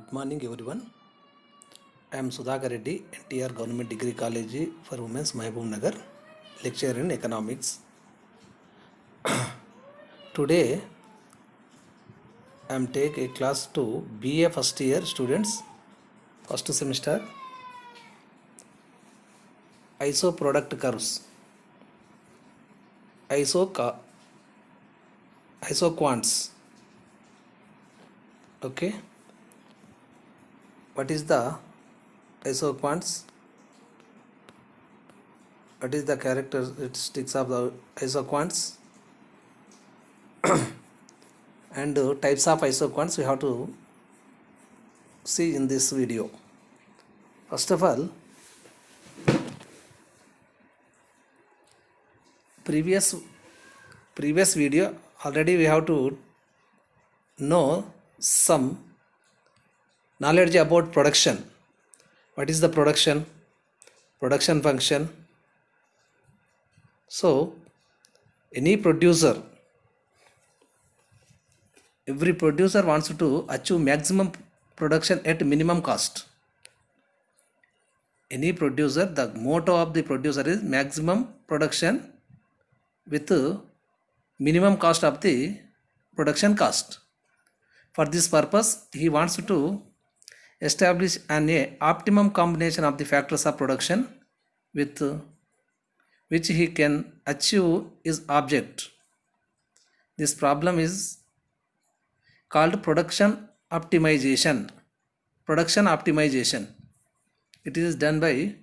Good morning, everyone. I am Sudhakar Reddy, NTR Government Degree College for Women's, Mahbub Nagar, lecturer in economics. Today, I am take a class to BA first year students, first semester, ISO product curves, ISO quants. Okay, what is the ISO quants? What is the characteristics of the ISO quants? And types of ISO quants we have to see in this video. First of all, previous video already we have to know some knowledge about production. What is the production function? So every producer wants to achieve maximum production at minimum cost. Any producer, the motto of the producer is maximum production with minimum cost of the production cost. For this purpose, he wants to establish an optimum combination of the factors of production with which he can achieve his object. This problem is called production optimization. It is done by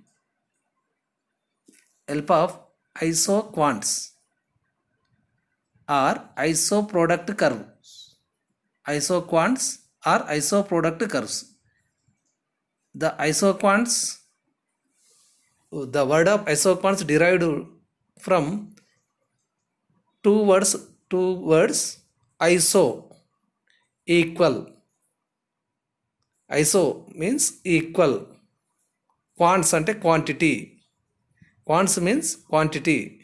help of ISO quants or ISO product curve. ISO quants or ISO product curves. The ISO quants, the word of ISO quants derived from two words ISO, equal. ISO means equal. Quants ante quantity. Quants means quantity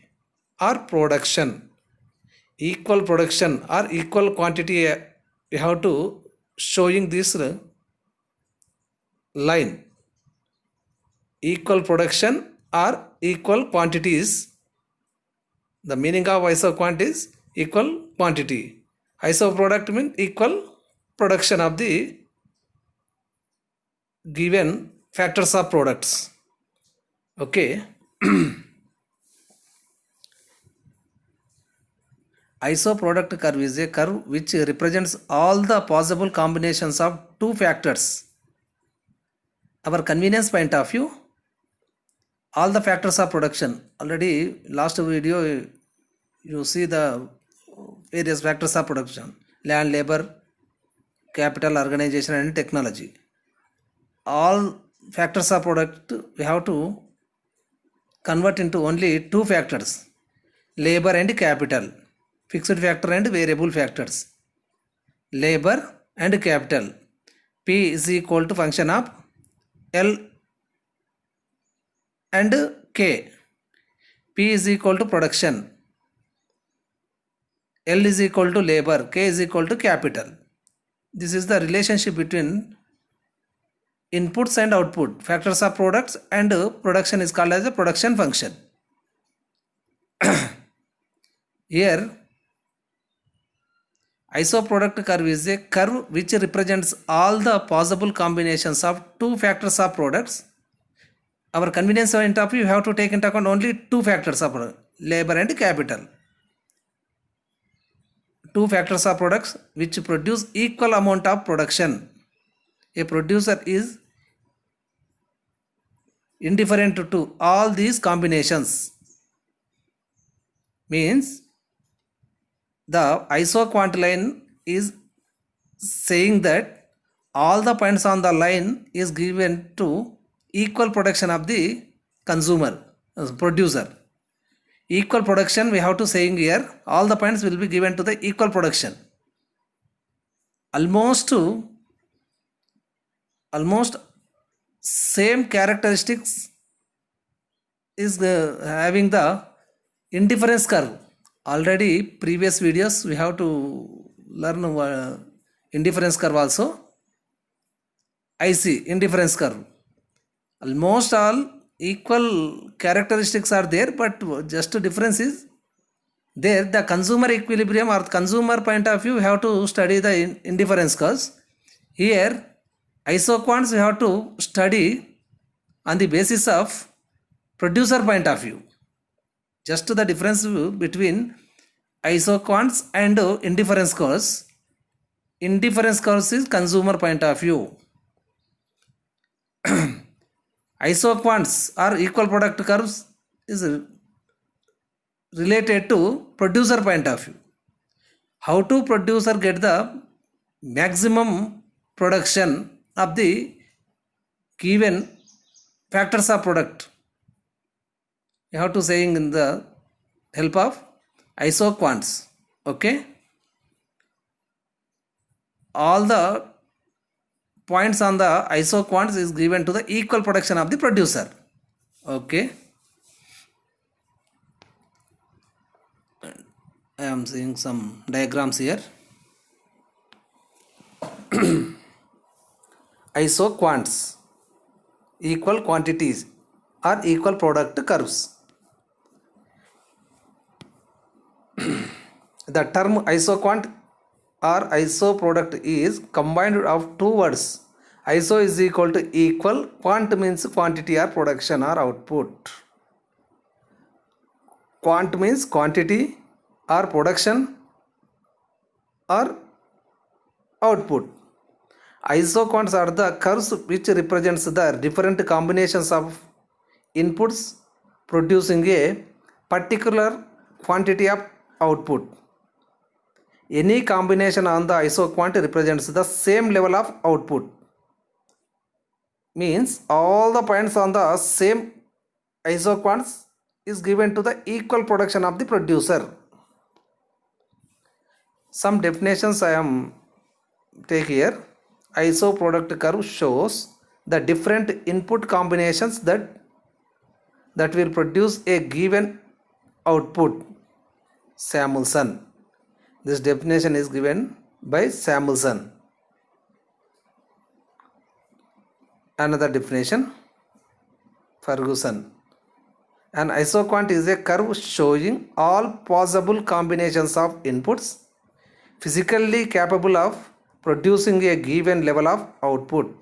or production. Equal production or equal quantity, we have to showing this line. Equal production or equal quantities. The meaning of ISO quant is equal quantity. ISO product means equal production of the given factors of products. Okay. ISO product curve is a curve which represents all the possible combinations of two factors. Our convenience point of view, all the factors of production. Already last video you see the various factors of production: land, labor, capital, organization and technology. All factors of product we have to convert into only two factors: labor and capital. Fixed factor and variable factors. Labor and capital. P is equal to function of L and K. P is equal to production. L is equal to labor. K is equal to capital. This is the relationship between inputs and output, factors of products, and production is called as a production function. Here, ISO product curve is a curve which represents all the possible combinations of two factors of products. Our convenience point of view, you have to take into account only two factors of product, labor and capital. Two factors of products which produce equal amount of production. A producer is indifferent to all these combinations. Means the ISO quant line is saying that all the points on the line is given to equal production of the producer. Equal production we have to saying here, all the points will be given to the equal production. Almost same characteristics is having the indifference curve. Already previous videos we have to learn indifference curve also. IC, indifference curve. Almost all equal characteristics are there, but just difference is there. The consumer equilibrium or consumer point of view, you have to study the indifference curves. Here, isoquants you have to study on the basis of producer point of view. Just the difference between isoquants and indifference curves. Indifference curves is consumer point of view. Isoquants or equal product curves is related to producer point of view. How to producer get the maximum production of the given factors of product? You have to saying in the help of isoquants. Okay, all the points on the isoquants is given to the equal production of the producer. Okay, I am seeing some diagrams here. Isoquants, equal quantities or equal product curves. The term isoquant or isoproduct is combined of two words. Iso is equal to equal, quant means quantity or production or output. Quant means quantity or production or output. Isoquants are the curves which represents the different combinations of inputs producing a particular quantity of output. Any combination on the isoquant represents the same level of output. Means all the points on the same isoquants is given to the equal production of the producer. Some definitions I am take here. Isoproduct curve shows the different input combinations that will produce a given output. Samuelson. This definition is given by Samuelson. Another definition, Ferguson. An isoquant is a curve showing all possible combinations of inputs physically capable of producing a given level of output.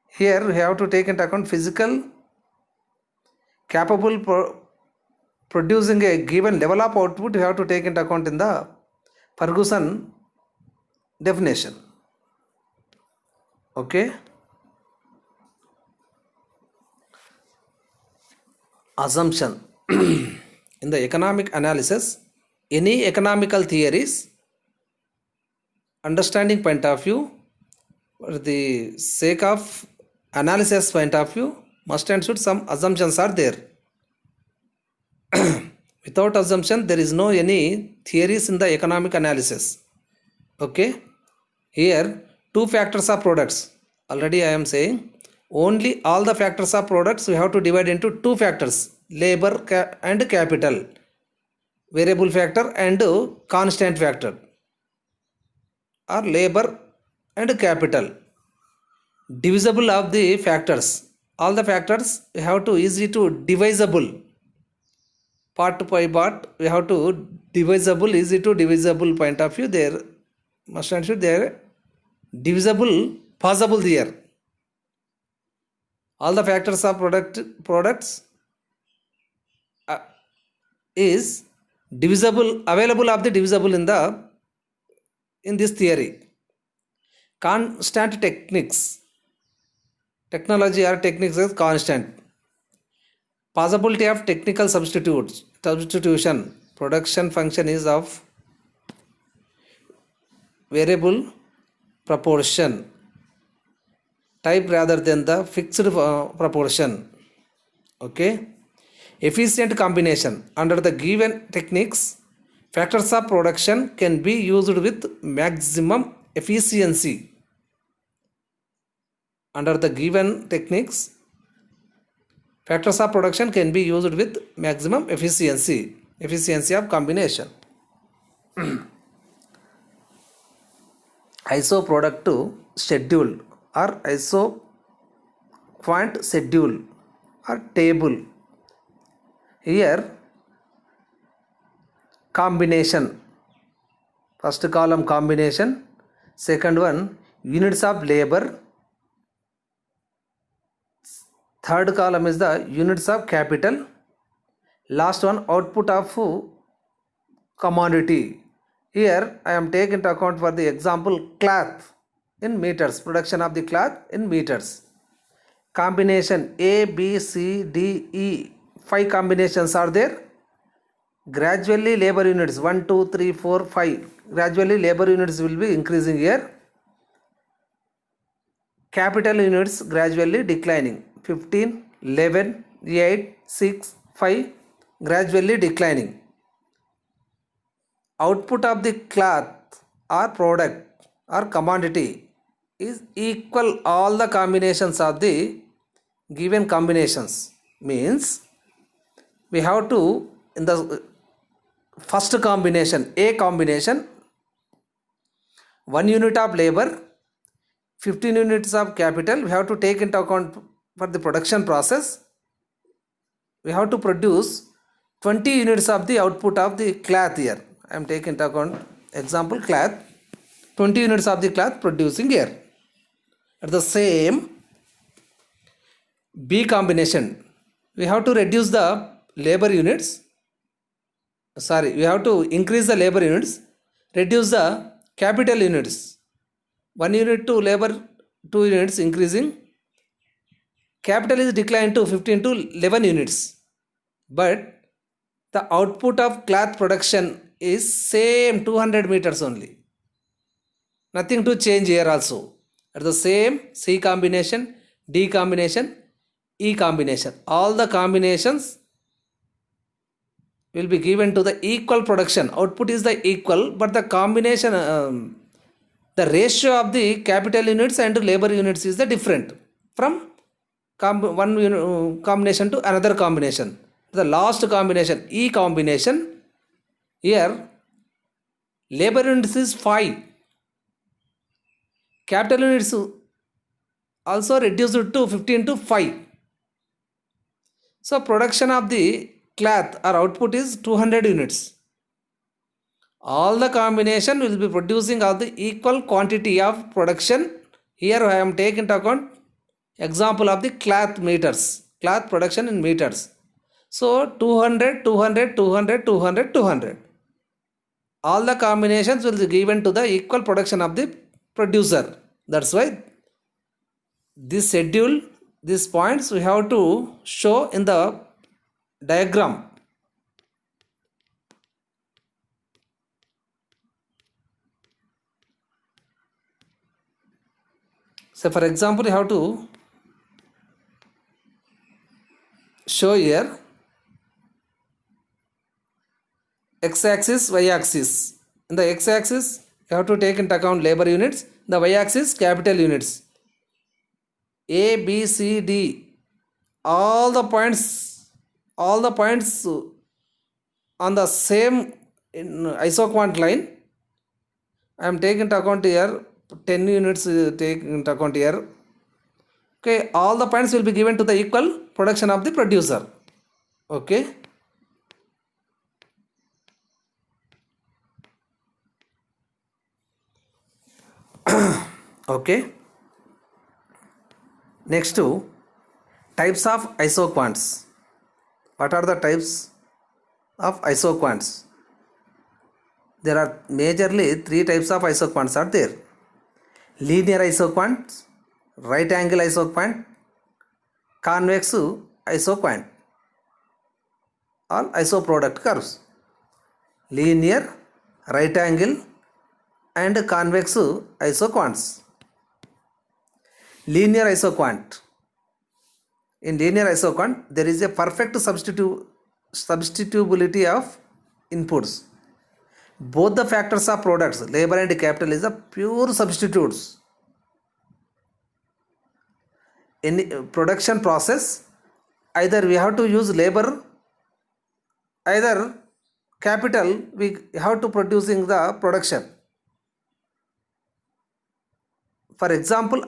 Here we have to take into account physical capable producing a given level of output. We have to take into account in the Ferguson definition. Okay. Assumption. In the economic analysis, any economical theories, understanding point of view, for the sake of analysis point of view, must and should some assumptions are there. Without assumption, there is no any theories in the economic analysis. Okay. Here, two factors are products. Already I am saying, only all the factors are products we have to divide into two factors, labor and capital, variable factor and constant factor, or labor and capital. Divisible of the factors. All the factors we have to easy to divisible. Part by part we have to divisible, easy to divisible point of view. There must and should there divisible possible there. All the factors of products is divisible, available of the divisible in this theory. Constant technology or techniques is constant. Possibility of technical substitution. Production function is of variable proportion type rather than the fixed proportion. Okay. Efficient combination. Under the given techniques, factors of production can be used with maximum efficiency. Under the given techniques, factors of production can be used with maximum efficiency of combination. Isoproduct schedule or isoquant schedule or table. Here combination, first column combination, second one units of labor, third column is the units of capital, last one output of commodity. Here I am taking into account for the example cloth in meters, production of the cloth in meters. Combination A, B, C, D, E, 5 combinations are there. Gradually labor units 1, 2, 3, 4, 5. Gradually labor units will be increasing here. Capital units gradually declining. 15, 11, 8, 6, 5 gradually declining. Output of the cloth or product or commodity is equal all the combinations of the given combinations. Means we have to, in the first combination, A combination, 1 unit of labor, 15 units of capital, we have to take into account for the production process. We have to produce 20 units of the output of the cloth here. I am taking into account example cloth, 20 units of the cloth producing here. At the same B combination, we have to reduce the labor units. We have to increase the labor units, reduce the capital units. 1 unit to labor, 2 units increasing. Capital is declined to 15 to 11 units. But the output of cloth production is same 200 meters only. Nothing to change here also. At the same C combination, D combination, E combination. All the combinations will be given to the equal production. Output is the equal, but the combination, the ratio of the capital units and labor units is the different from one combination to another combination. The last combination, E combination, here labor units is 5. Capital units also reduced to 15 to 5. So production of the cloth or output is 200 units. All the combination will be producing of the equal quantity of production. Here I am taking into account example of the cloth meters, cloth production in meters. So 200, 200, 200, 200, 200. All the combinations will be given to the equal production of the producer. That's why this schedule, these points we have to show in the diagram. So for example, you have to show here x-axis, y-axis. In the x-axis, you have to take into account labor units. The y-axis, capital units. A, B, C, D. All the points on the same isoquant line. I am taking into account here 10 units taken into account here. Okay, all the points will be given to the equal production of the producer. Okay. Okay. Next to types of isoquants. What are the types of isoquants? There are majorly 3 types of isoquants are there. Linear isoquant, right angle isoquant, convex isoquant, all isoproduct curves. Linear, right angle and convex isoquants. Linear isoquant. In linear isoquant, there is a perfect substitutability of inputs. Both the factors of products, labor and capital, is a pure substitutes. In production process, either we have to use labor, either capital we have to producing the production. For example,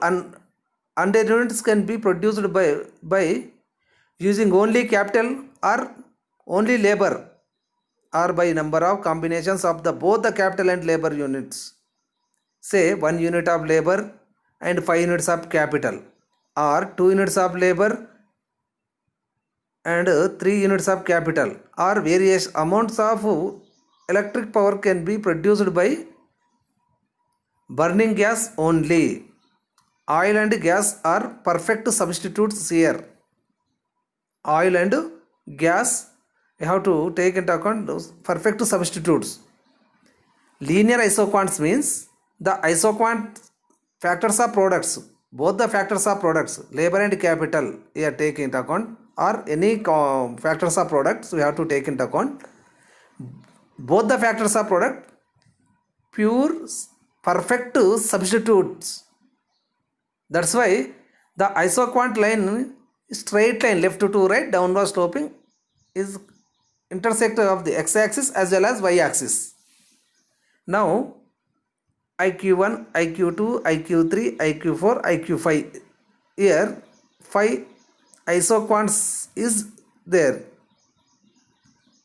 100 units can be produced by using only capital or only labor, or by number of combinations of the both the capital and labor units. Say 1 unit of labor and 5 units of capital, or 2 units of labor and 3 units of capital, or various amounts of electric power can be produced by burning gas only. Oil and gas are perfect substitutes here. Oil and gas, you have to take into account those perfect substitutes. Linear isoquants means the isoquant factors are products. Both the factors are products, labor and capital, we are taking into account, or any factors are products, we have to take into account. Both the factors are product, pure perfect substitutes. That's why the isoquant line, straight line left to right, downward sloping, is intersect of the x-axis as well as y-axis. Now IQ1, IQ2, IQ3, IQ4, IQ5. Here 5 isoquants is there.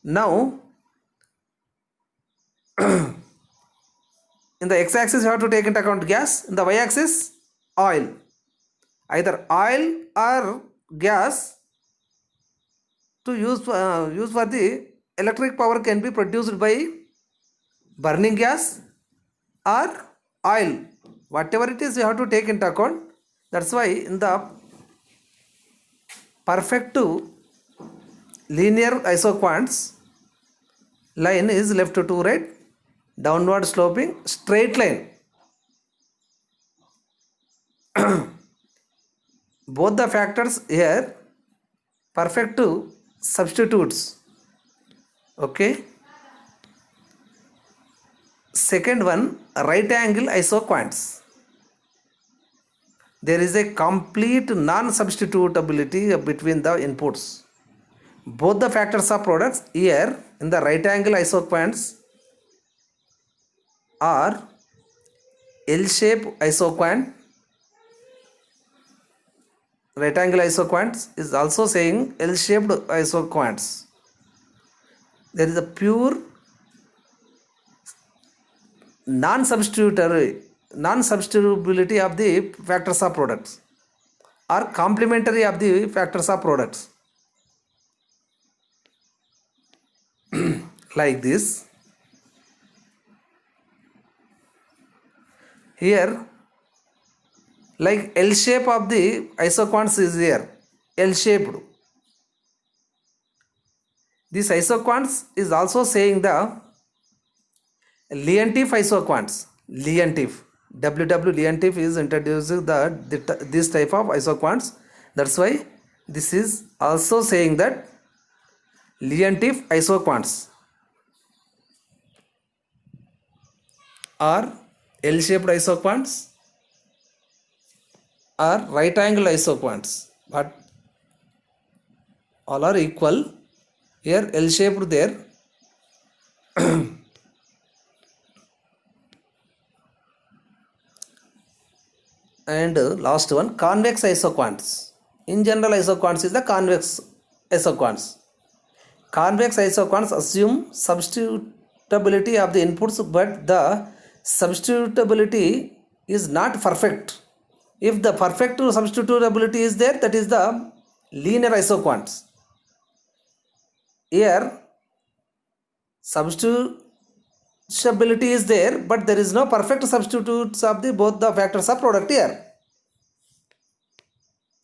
Now in the x-axis you have to take into account gas, in the y-axis oil. Either oil or gas to use for the electric power can be produced by burning gas or oil. Whatever it is, you have to take into account. That's why in the perfect linear isoquants, line is left to right, downward sloping, straight line. Both the factors here perfect substitutes. Okay. Second one, right angle isoquants. There is a complete non-substitutability between the inputs. Both the factors are products. Here in the right angle isoquants are L-shaped isoquant. Right angle isoquants is also saying L-shaped isoquants. There is a pure non-substitutability of the factors of products, or complementary of the factors of products. Like this. Here, like L shape of the isoquants is here, L shaped. This isoquants is also saying the Leontief isoquants. Leontief, WW Leontief is introducing this type of isoquants. That's why this is also saying that Leontief isoquants are L-shaped isoquants or right angle isoquants, but all are equal. Here L-shaped there. And last one, convex isoquants. In general, isoquants is the convex isoquants. Convex isoquants assume substitutability of the inputs, but the substitutability is not perfect. If the perfect substitutability is there, that is the linear isoquants. Here substitutability is there, but there is no perfect substitutes of the both the factors of product here.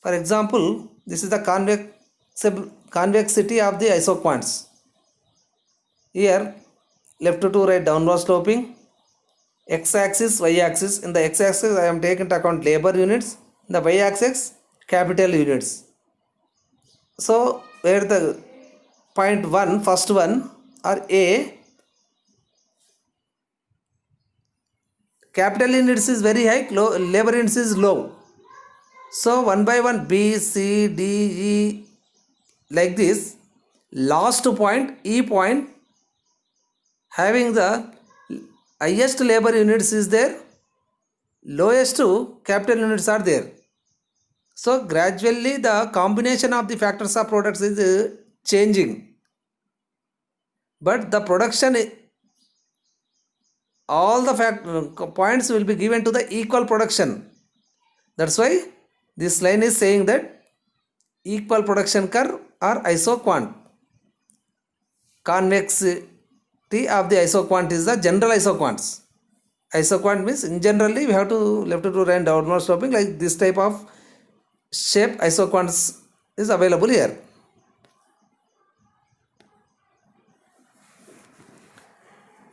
For example, this is the convexity of the isoquants. Here left to right, downward sloping, x-axis, y-axis. In the x-axis I am taking into account labor units, in the y-axis capital units. So where the point 1, first one, or A, capital units is very high, labor units is low. So 1 by 1, B, C, D, E, like this. Last point, E point, having the highest labor units is there, lowest capital units are there. So gradually the combination of the factors of products is changing, but the production all the points will be given to the equal production. That's why this line is saying that equal production curve or isoquant. Convexity of the isoquant is the general isoquants. Isoquant means in generally we have to left to right downward sloping, like this type of shape isoquants is available here.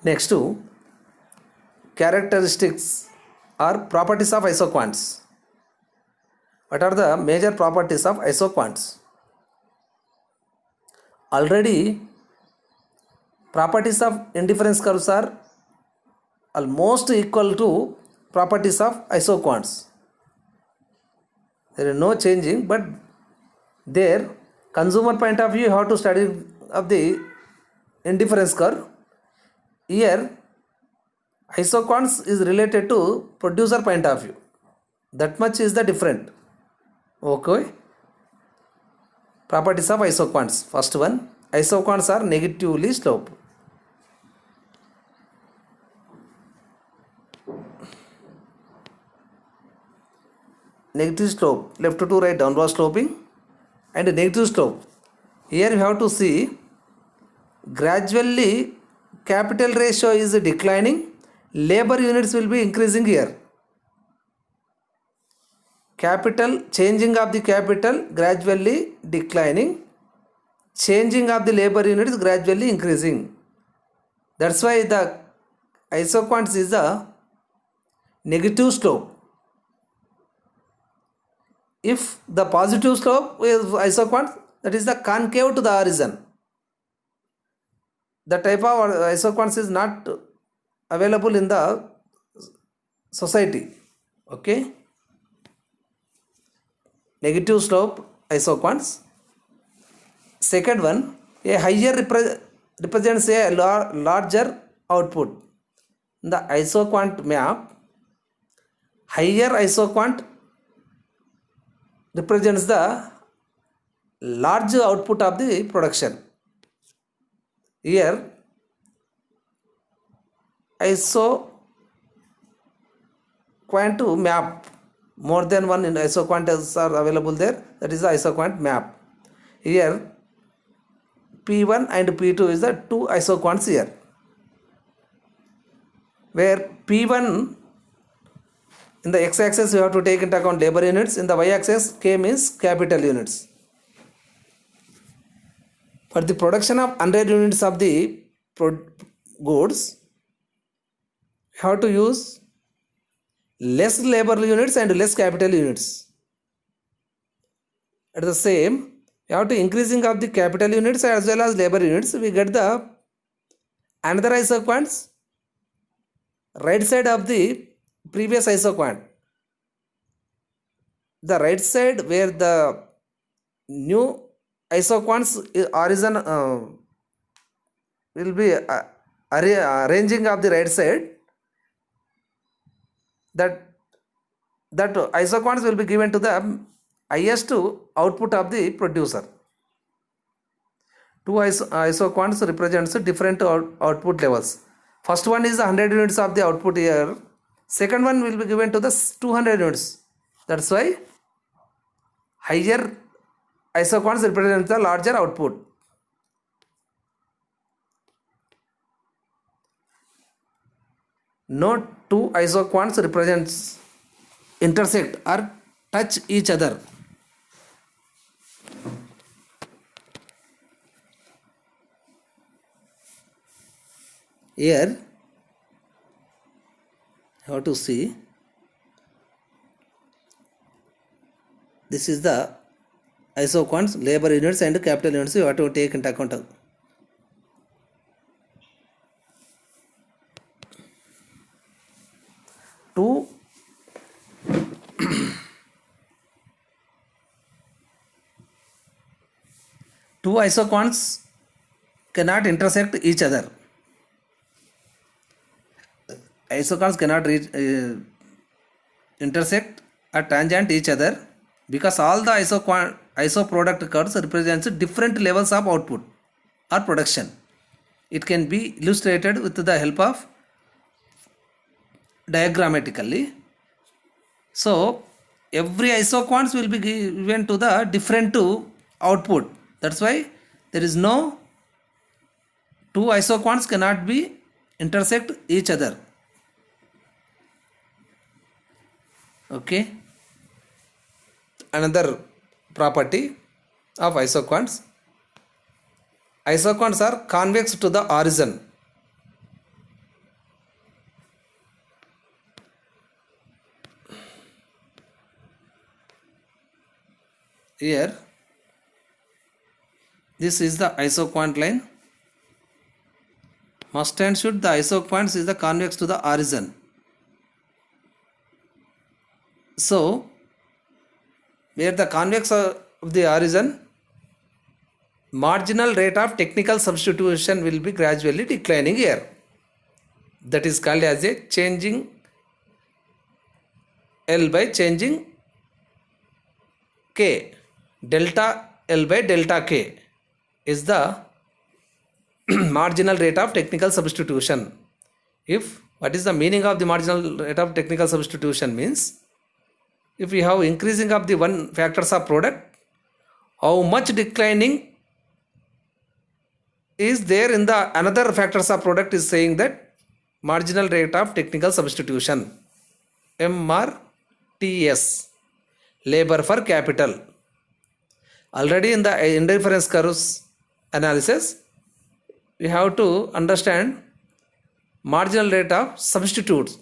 Next to characteristics or properties of isoquants. What are the major properties of isoquants? Already properties of indifference curves are almost equal to properties of isoquants. There is no changing, but there consumer point of view you have to study of the indifference curve. Here isoquants is related to producer point of view. That much is the different. Okay. Properties of isoquants. First one, isoquants are negatively sloped. Negative slope, left to right downward sloping, and negative slope. Here you have to see gradually capital ratio is declining, labor units will be increasing here. Capital, changing of the capital gradually declining, changing of the labor units gradually increasing. That's why the isoquants is a negative slope. If the positive slope is isoquant, that is the concave to the horizon. The type of isoquants is not available in the society. Okay. Negative slope isoquants. Second one, a higher represents a larger output. In the isoquant map, higher isoquant represents the large output of the production. Here isoquant map, more than one in isoquants are available there. That is the isoquant map. Here P1 and P2 is the two isoquants here, where P1 in the x-axis you have to take into account labor units, in the y-axis K means capital units. For the production of 100 units of the goods, you have to use less labor units and less capital units. At the same, you have to increasing of the capital units as well as labor units. We get the another isoquants right side of the previous isoquant. The right side where the new isoquants horizon will be arranging of the right side, that isoquants will be given to the highest output of the producer. Two isoquants represents different output levels. First one is 100 units of the output here. Second one will be given to the 200 units. That's why higher isoquants represent the larger output. No two isoquants represents intersect or touch each other. Here you have to see this is the isoquants, labor units and capital units you have to take into account. Two isoquants cannot intersect each other. Isoquants cannot intersect or tangent each other. because all the ISO product curves represents different levels of output or production. It can be illustrated with the help of diagrammatically. So every ISO quants will be given to the different output. That's why there is no two ISO quants cannot be intersect each other. Okay. Another property of isoquants. Isoquants are convex to the origin. Here, this is the isoquant line. Must and should the isoquants is the convex to the origin. So, where the convex of the origin, marginal rate of technical substitution will be gradually declining here. That is called as a changing L by changing K. Delta L by delta K is the marginal rate of technical substitution. What is the meaning of the marginal rate of technical substitution means, if we have increasing of the one factors of product, how much declining is there in the another factors of product is saying that marginal rate of technical substitution, MRTS, labor for capital. Already in the indifference curves analysis, we have to understand marginal rate of substitutes,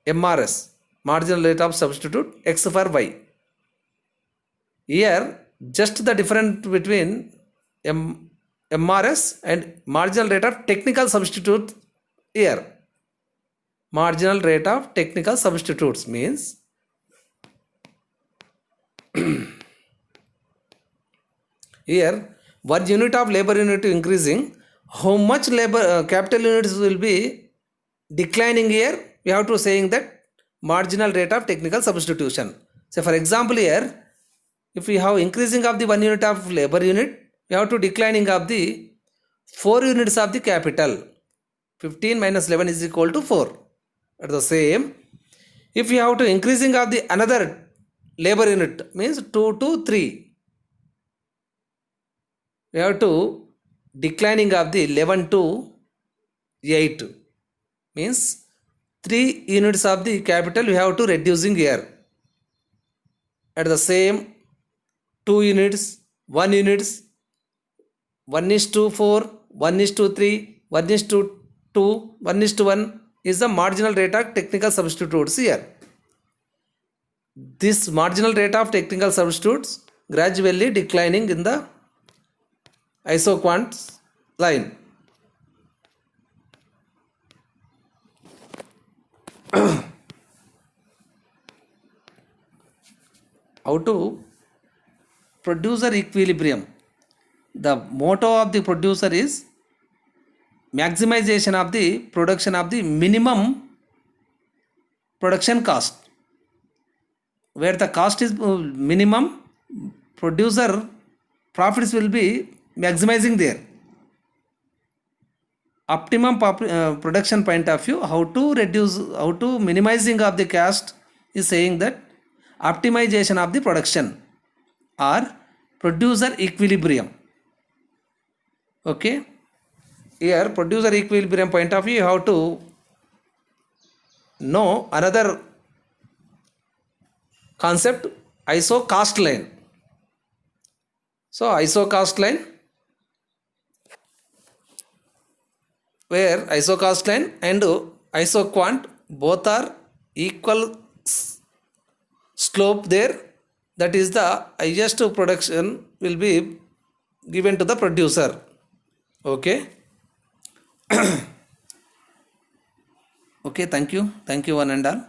MRS, marginal rate of substitute X for Y. Here, just the difference between MRS and marginal rate of technical substitute here. Marginal rate of technical substitutes means here 1 unit of labor unit increasing, how much labor capital units will be declining here, we have to saying that marginal rate of technical substitution. So for example here, if we have increasing of the 1 unit of labor unit, we have to declining of the 4 units of the capital. 15 minus 11 is equal to 4. At the same, if we have to increasing of the another labor unit means 2 to 3. We have to declining of the 11 to 8 means 3 units of the capital we have to reducing here. At the same 2 units, 1 units, 1:4, 1:3, 1:2, 1:1 is the marginal rate of technical substitutes here. This marginal rate of technical substitutes gradually declining in the isoquants line. How to producer equilibrium. The motto of the producer is maximization of the production of the minimum production cost. Where the cost is minimum, producer profits will be maximizing there. Optimum production point of view, how to minimizing of the cost is saying that optimization of the production or producer equilibrium. Okay, here producer equilibrium point of view, you have to know another concept, ISO cost line. So ISO cost line, where ISO cost line and ISO quant both are equal slope there, that is the highest production will be given to the producer. Okay. Okay, thank you one and all.